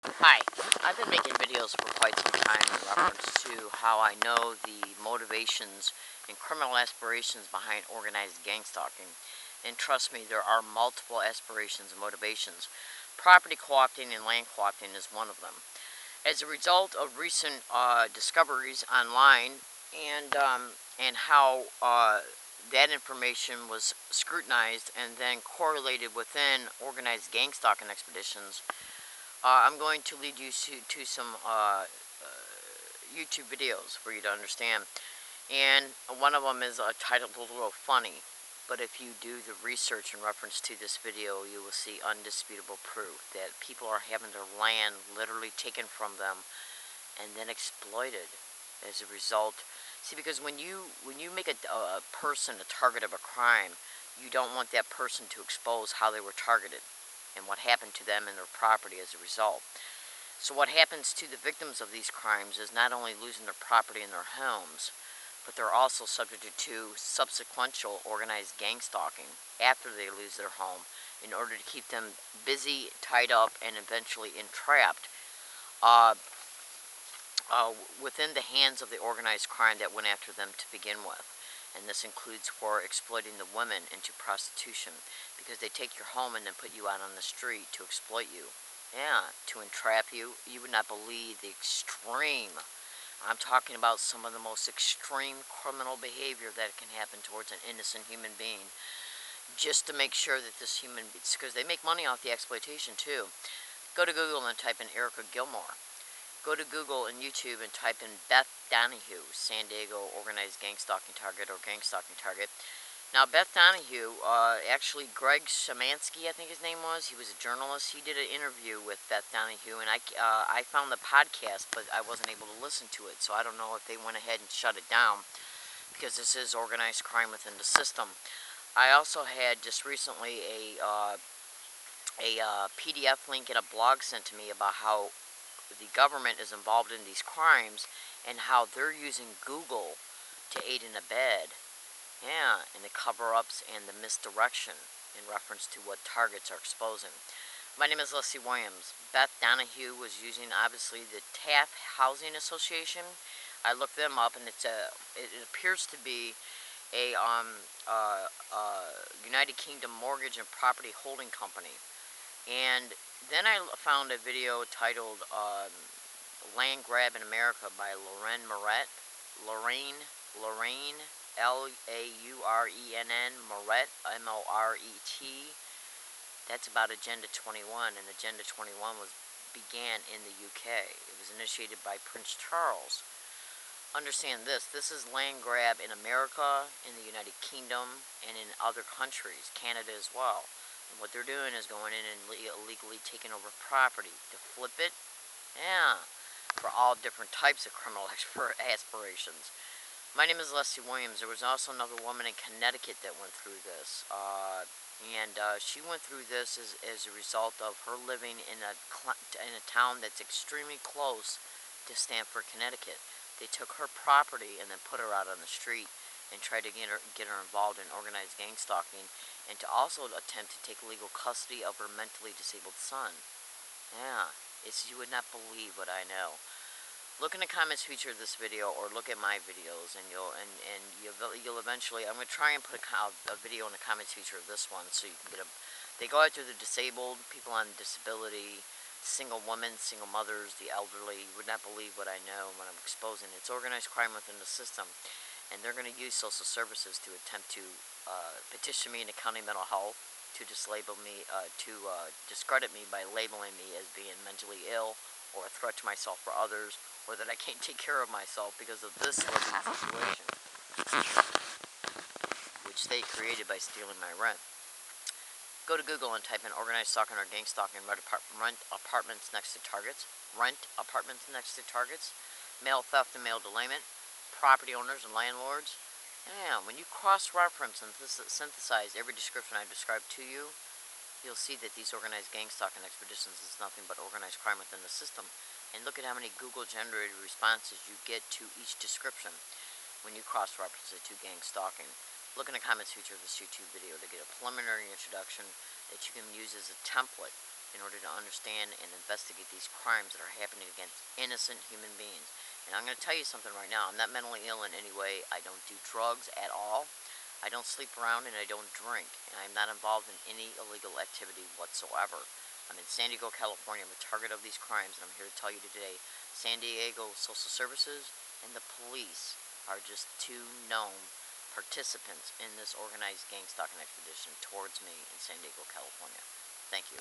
Hi, I've been making videos for quite some time in reference to how I know the motivations and criminal aspirations behind organized gang stalking. And trust me, there are multiple aspirations and motivations. Property co-opting and land co-opting is one of them. As a result of recent discoveries online and how that information was scrutinized and then correlated within organized gang stalking expeditions, I'm going to lead you to some YouTube videos for you to understand. And one of them is titled A Little Funny. But if you do the research in reference to this video, you will see undisputable proof that people are having their land literally taken from them and then exploited as a result. See, because when you make a person a target of a crime, you don't want that person to expose how they were targeted and what happened to them and their property as a result. So what happens to the victims of these crimes is not only losing their property and their homes, but they're also subjected to subsequential organized gang stalking after they lose their home in order to keep them busy, tied up, and eventually entrapped uh, within the hands of the organized crime that went after them to begin with. And this includes for exploiting the women into prostitution, because they take your home and then put you out on the street to exploit you. Yeah, to entrap you. You would not believe the extreme. I'm talking about some of the most extreme criminal behavior that can happen towards an innocent human being, just to make sure that this human, because they make money off the exploitation too. Go to Google and type in Erica Gilmore. Go to Google and YouTube and type in Beth Donahue, San Diego organized gang stalking target or gang stalking target. Now, Beth Donahue, actually Greg Shemansky, I think his name was, he was a journalist. He did an interview with Beth Donahue, and I found the podcast, but I wasn't able to listen to it, so I don't know if they went ahead and shut it down, because this is organized crime within the system. I also had just recently a PDF link and a blog sent to me about how the government is involved in these crimes and how they're using Google to aid and abet. Yeah, and the cover-ups and the misdirection in reference to what targets are exposing. My name is Leslie Williams. Beth Donahue was using, obviously, the Taft Housing Association. I looked them up, and it appears to be a United Kingdom mortgage and property holding company. And then I found a video titled Land Grab in America by Lorraine Moret. Lorraine L-A-U-R-E-N-N, Moret, M-O-R-E-T. That's about Agenda 21, and Agenda 21 began in the UK. It was initiated by Prince Charles. Understand this is land grab in America, in the United Kingdom, and in other countries, Canada as well. And what they're doing is going in and illegally taking over property to flip it, yeah, for all different types of criminal aspirations. My name is Leslie Williams. There was also another woman in Connecticut that went through this. She went through this as a result of her living in a town that's extremely close to Stamford, Connecticut. They took her property and then put her out on the street and tried to get her involved in organized gang stalking, and to also attempt to take legal custody of her mentally disabled son. Yeah, you would not believe what I know. Look in the comments feature of this video, or look at my videos, and you'll eventually. I'm gonna try and put a video in the comments feature of this one, so you can get a. They go after the disabled, people on disability, single women, single mothers, the elderly. You would not believe what I know when I'm exposing. It's organized crime within the system, and they're gonna use social services to attempt to petition me in the county mental health, to dislabel me, discredit me by labeling me as being mentally ill or a threat to myself or others, or that I can't take care of myself because of this situation, which they created by stealing my rent. Go to Google and type in organized stalking or gang stalking, rent apartments next to targets, mail theft and mail delayment, property owners and landlords. And when you cross-reference and synthesize every description I described to you, you'll see that these organized gang stalking expeditions is nothing but organized crime within the system. And look at how many Google-generated responses you get to each description when you cross-reference it to gang stalking. Look in the comments feature of this YouTube video to get a preliminary introduction that you can use as a template in order to understand and investigate these crimes that are happening against innocent human beings. And I'm going to tell you something right now. I'm not mentally ill in any way. I don't do drugs at all. I don't sleep around and I don't drink. And I'm not involved in any illegal activity whatsoever. I'm in San Diego, California. I'm a target of these crimes, and I'm here to tell you today, San Diego Social Services and the police are just two known participants in this organized gang stalking expedition towards me in San Diego, California. Thank you.